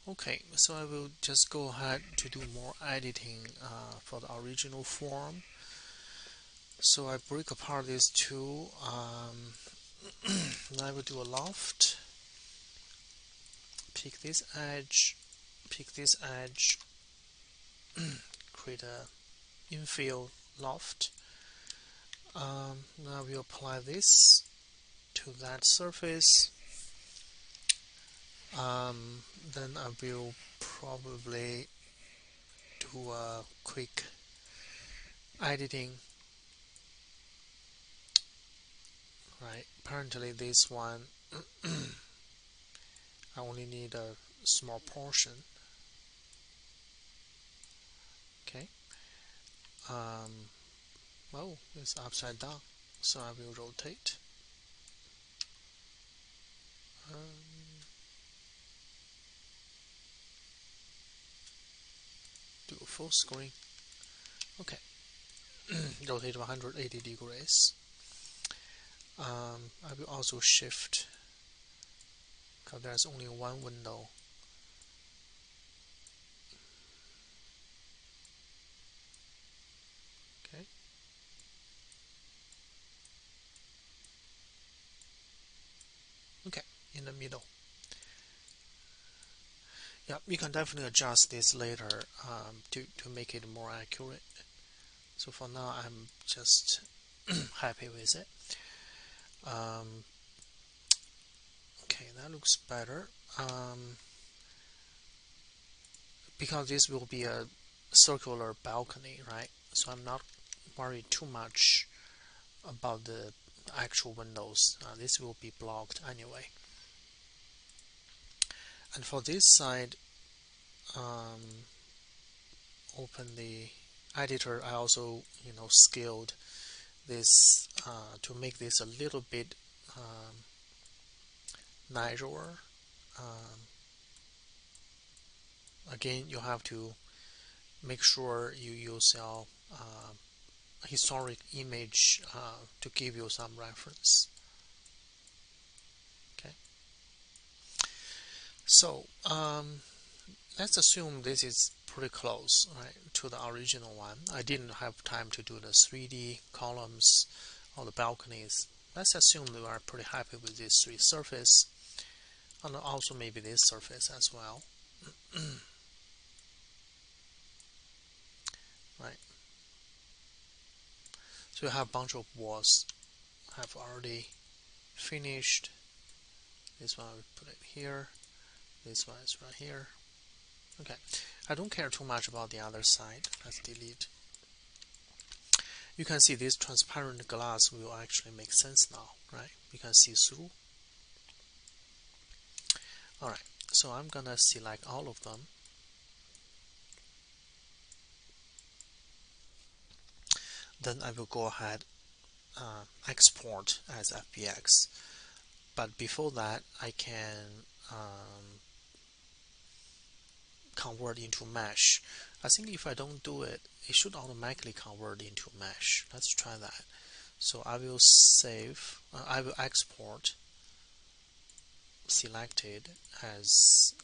Okay, so I will just go ahead to do more editing for the original form. So I break apart these two. I will do a loft. Pick this edge. Pick this edge. Create a infill loft. Now we apply this to that surface. Then I will probably do a quick editing. Right, apparently this one I only need a small portion. Okay. Oh, it's upside down, so I will rotate. Do a full screen. Okay. Rotate 180 degrees. I will also shift because there's only one window. Okay. Okay, in the middle. Yeah, you can definitely adjust this later to make it more accurate. So for now, I'm just happy with it. Okay, that looks better. Because this will be a circular balcony, right? So I'm not worried too much about the actual windows. This will be blocked anyway. And for this side, open the editor. I also, scaled this to make this a little bit narrower. Again, you have to make sure you use your historic image to give you some reference. Okay, so let's assume this is pretty close, right, to the original one. I didn't have time to do the 3D columns or the balconies. Let's assume we are pretty happy with this 3 surface, and also maybe this surface as well. Right. So you have a bunch of walls have already finished. This one I will put it here. This one is right here. Okay. I don't care too much about the other side. Let's delete. You can see this transparent glass will actually make sense now, right? You can see through. Alright, so I'm gonna select all of them. Then I will go ahead export as FBX. But before that, I can convert into mesh. I think if I don't do it, it should automatically convert into mesh. Let's try that. So I will save, I will export selected as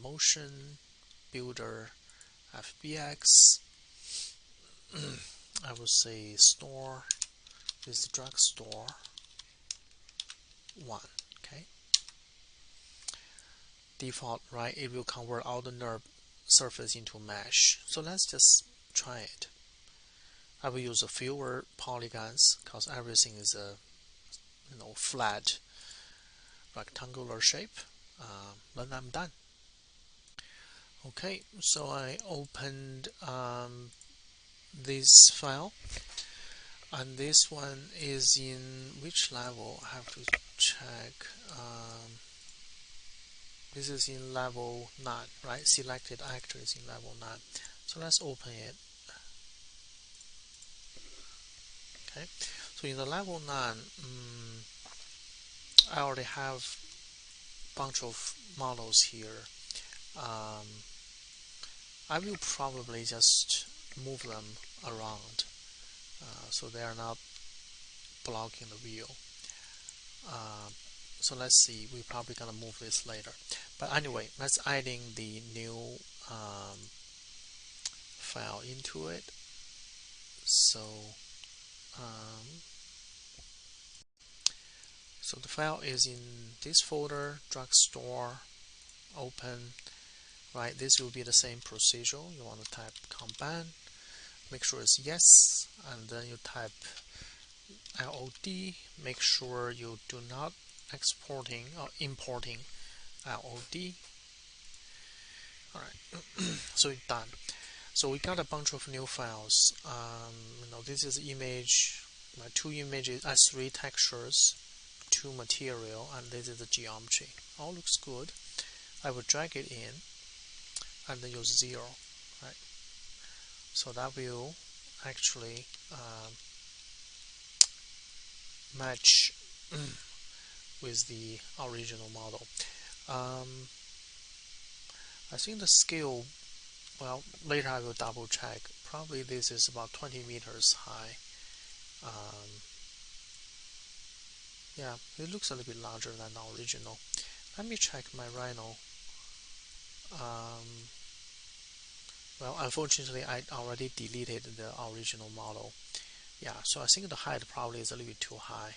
motion builder FBX. I will say store this drugstore 1. Okay, default, right? It will convert all the NURB surface into mesh. So let's just try it. I will use a fewer polygons because everything is a flat rectangular shape. Then I'm done. Okay, so I opened this file, and this one is in which level? I have to check. This is in level 9, right? Selected actor is in level 9. So let's open it. Okay, so in the level 9, I already have a bunch of models here. I will probably just move them around so they are not blocking the view. So let's see, we're probably gonna move this later. But anyway, let's adding the new file into it. So so the file is in this folder, drugstore, open, right? This will be the same procedure. You want to type combine, make sure it's yes, and then you type LOD, make sure you do not exporting or importing LOD. Alright, so it's done. So we got a bunch of new files. This is image, my 2 images, 3 textures, 2 material, and this is the geometry. All looks good. I will drag it in and then use 0, right? So that will actually match with the original model. I think the scale, well, later I will double check. Probably this is about 20 meters high. Yeah, it looks a little bit larger than the original. Let me check my Rhino. Well, unfortunately, I already deleted the original model. Yeah, so I think the height probably is a little bit too high.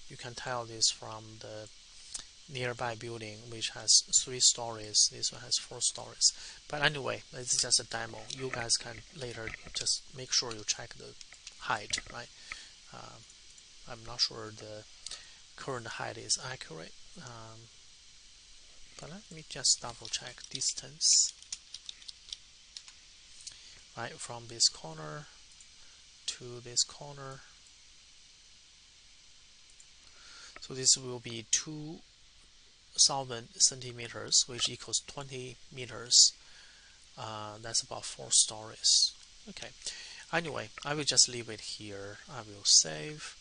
You can tell this from the nearby building, which has 3 stories. This one has 4 stories. But anyway, it's just a demo. You guys can later just make sure you check the height, right? I'm not sure the current height is accurate. But let me just double check distance. Right, from this corner to this corner. So this will be 2,000 centimeters, which equals 20 meters. That's about 4 stories. Okay. Anyway, I will just leave it here. I will save.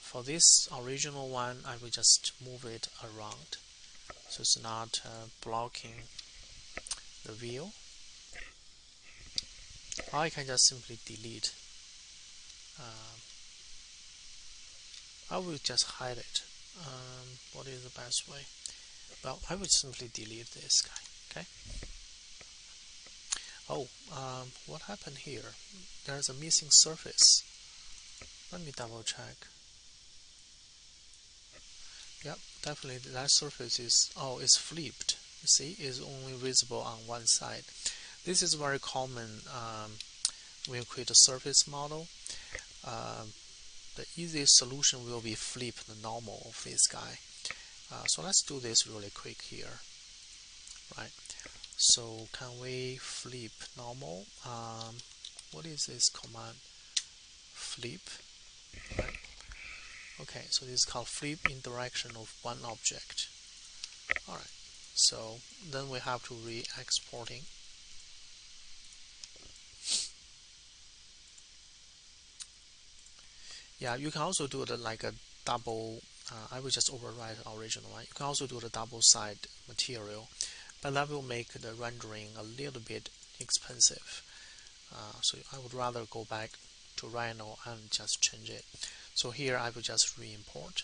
For this original one, I will just move it around, so it's not blocking the view. Or I can just simply delete. I will just hide it. What is the best way? Well, I would simply delete this guy. Okay. Oh, what happened here? There's a missing surface. Let me double check. Yep, definitely that surface is, it's flipped. You see, it's only visible on one side. This is very common when you create a surface model. The easiest solution will be flip the normal of this guy. So let's do this really quick here, right? So can we flip normal? What is this command? Flip, right? Okay, so this is called flip in direction of one object. Alright, so then we have to re-exporting. Yeah, you can also do it like a double. I will just overwrite the original one. You can also do the double side material, but that will make the rendering a little bit expensive. So I would rather go back to Rhino and just change it. So here I will just re-import.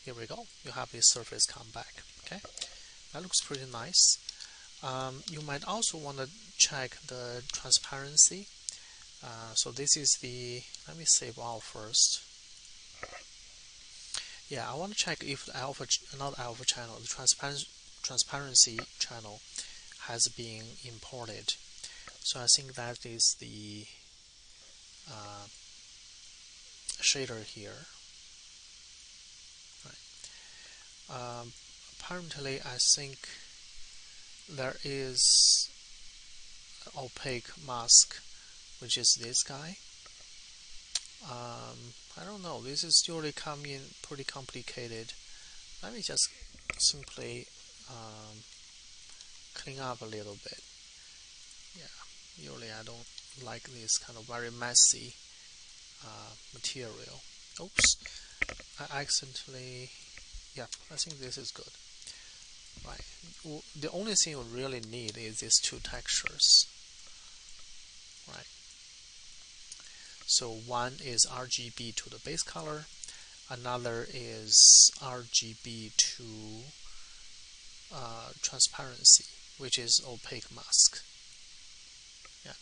Here we go. You have this surface come back. Okay, that looks pretty nice. You might also want to check the transparency. So this is the, let me save all first. Yeah, I want to check if the alpha, not alpha channel, the transparency channel has been imported. So I think that is the shader here. Right. Apparently, I think there is an opaque mask, which is this guy. I don't know, this is still coming pretty complicated. Let me just simply clean up a little bit. Yeah, usually I don't like this kind of very messy material. Oops, I accidentally, yeah, I think this is good. Right, the only thing you really need is these 2 textures. Right. So one is RGB to the base color, Another is RGB to transparency, which is opaque mask. Yeah,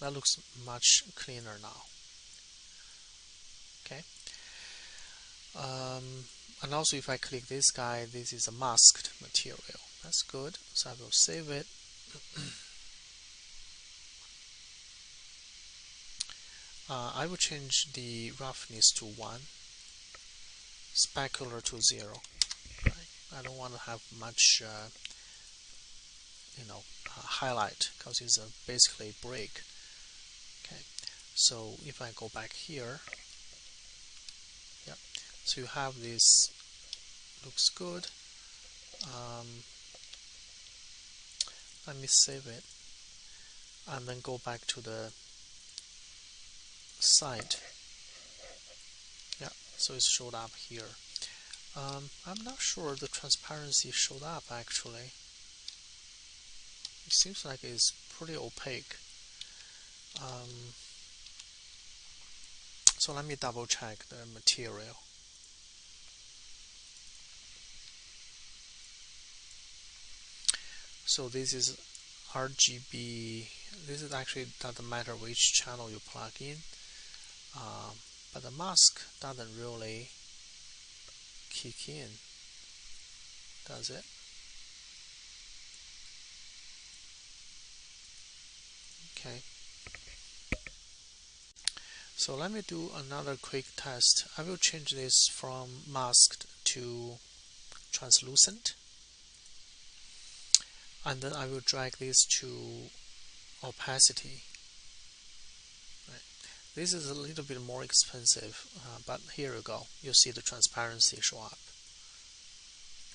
that looks much cleaner now. Okay, and also if I click this guy, this is a masked material. That's good. So I will save it. I will change the roughness to 1, specular to 0. Right? I don't want to have much, highlight because it's basically break. Okay, so if I go back here, yep. So you have this. Looks good. Let me save it and then go back to the site. Yeah, so it's showed up here. I'm not sure the transparency showed up actually. It seems like it's pretty opaque. So let me double check the material. So this is RGB. This is actually doesn't matter which channel you plug in, but the mask doesn't really kick in, does it? Okay. So let me do another quick test. I will change this from masked to translucent, and then I will drag this to opacity. Right. This is a little bit more expensive, but here you go. You see the transparency show up.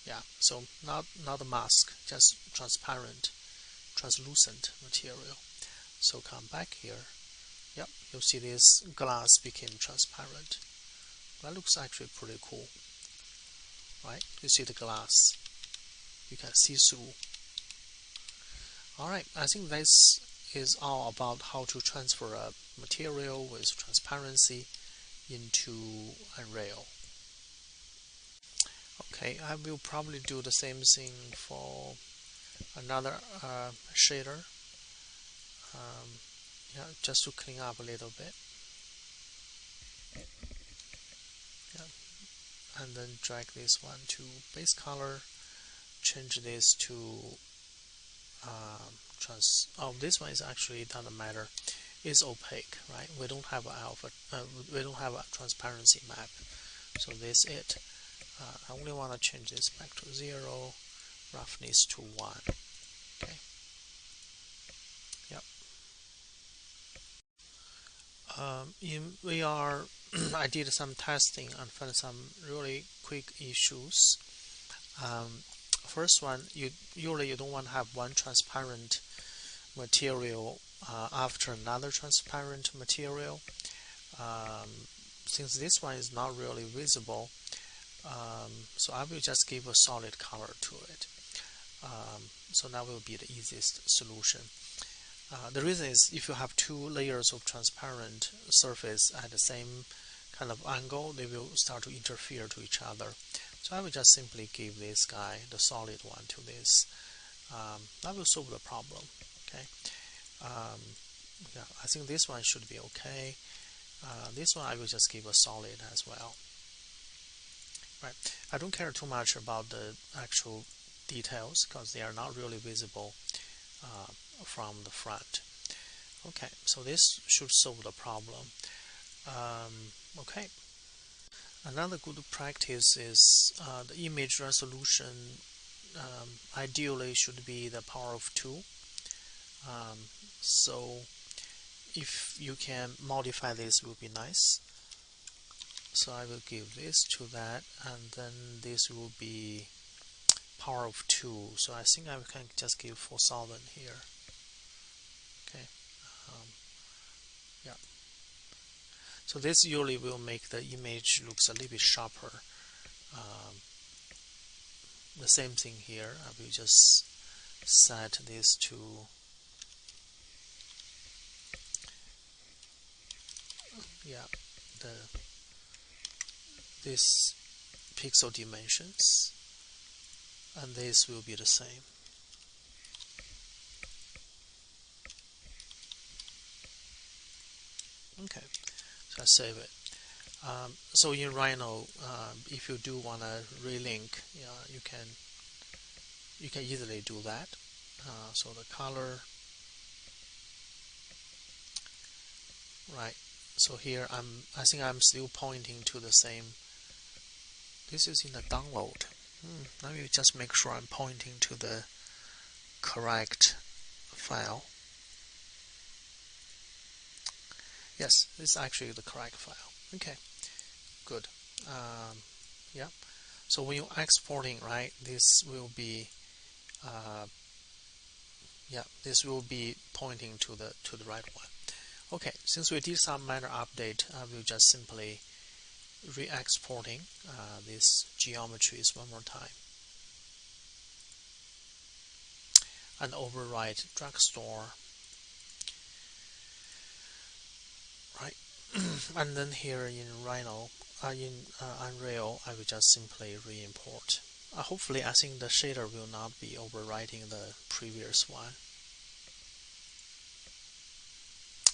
Yeah, so not a mask, just transparent, translucent material. So come back here. Yep, you'll see this glass became transparent. That looks actually pretty cool, right? You see the glass, you can see through. Alright, I think this is all about how to transfer a material with transparency into Unreal. Okay, I will probably do the same thing for another shader. Yeah, just to clean up a little bit. Yeah, and then drag this one to base color. Change this to this one is actually doesn't matter. It's opaque, right? We don't have we don't have a transparency map, so this is it. I only want to change this back to 0, roughness to 1. Okay. Yep. In VR, I did some testing and found some really quick issues. First one, usually you don't want to have one transparent material after another transparent material. Since this one is not really visible, so I will just give a solid color to it. So that will be the easiest solution. The reason is if you have two layers of transparent surface at the same kind of angle, they will start to interfere to each other. So I will just simply give this guy the solid one to this. That will solve the problem. Okay. Yeah, I think this one should be okay. This one I will just give a solid as well. Right. I don't care too much about the actual details because they are not really visible from the front. Okay, so this should solve the problem. Okay. Another good practice is the image resolution ideally should be the power of 2. So if you can modify this, it would be nice. So I will give this to that, and then this will be power of 2. So I think I can just give 4000 here. Okay. Yeah. So this usually will make the image looks a little bit sharper. The same thing here. I will just set this to yeah the this pixel dimensions, and this will be the same. Okay, so I save it. So in Rhino, if you do want to relink, you can easily do that. So the color, right? So here I think I'm still pointing to the same. This is in the download. Let me just make sure I'm pointing to the correct file. Yes, it's actually the correct file. Okay, good. Yeah. So when you're exporting, right, this will be, this will be pointing to the right one. Okay, since we did some minor update, I will just simply re-exporting these geometries one more time and override drugstore, right? And then here in Rhino, in Unreal, I will just simply re-import. Hopefully, I think the shader will not be overwriting the previous one.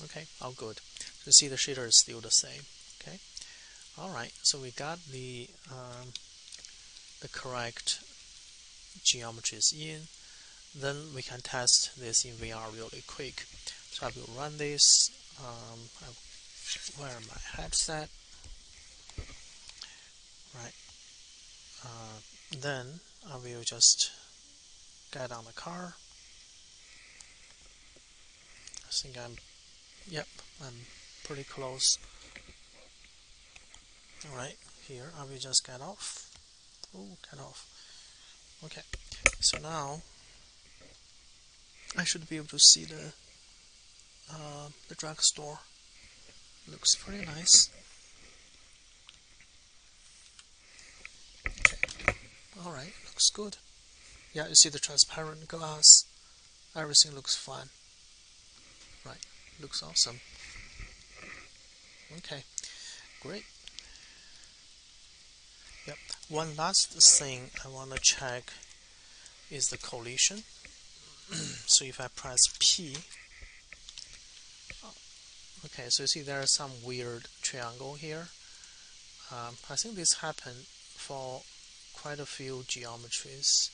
Okay, all good. So you see the shader is still the same. Okay, all right. So we got the correct geometries in. Then we can test this in VR really quick. So I will run this. I wear my headset. Right. Then I will just get on the car. I think I'm pretty close. Alright, here I will just get off. Oh, get off. Okay, so now I should be able to see the drugstore. Looks pretty nice. Okay, alright, looks good. Yeah, you see the transparent glass. Everything looks fine. Right, looks awesome. Okay, great. Yep. One last thing I want to check is the collision. So if I press P, okay, so you see there is some weird triangle here. I think this happened for quite a few geometries.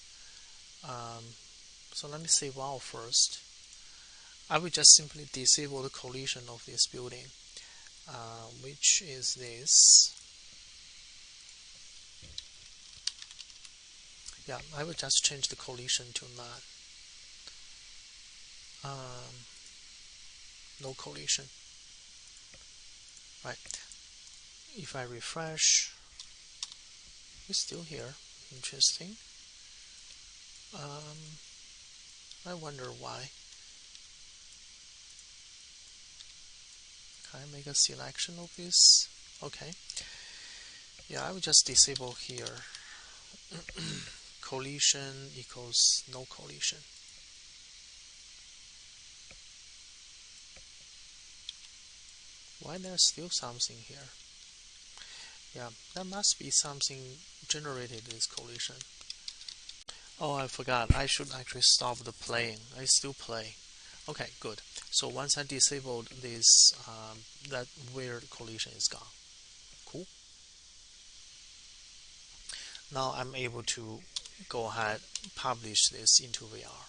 So let me see wow first. I will just simply disable the collision of this building, which is this. Yeah, I will just change the collision to none. No collision. Right. If I refresh, it's still here. Interesting. I wonder why. Can I make a selection of this? Okay. Yeah, I will just disable here. Collision equals no collision. Why there's still something here? Yeah, there must be something generated this collision. Oh, I forgot. I should actually stop the playing. I still play. Okay, good. So once I disabled this, that weird collision is gone. Cool. Now I'm able to go ahead publish this into VR.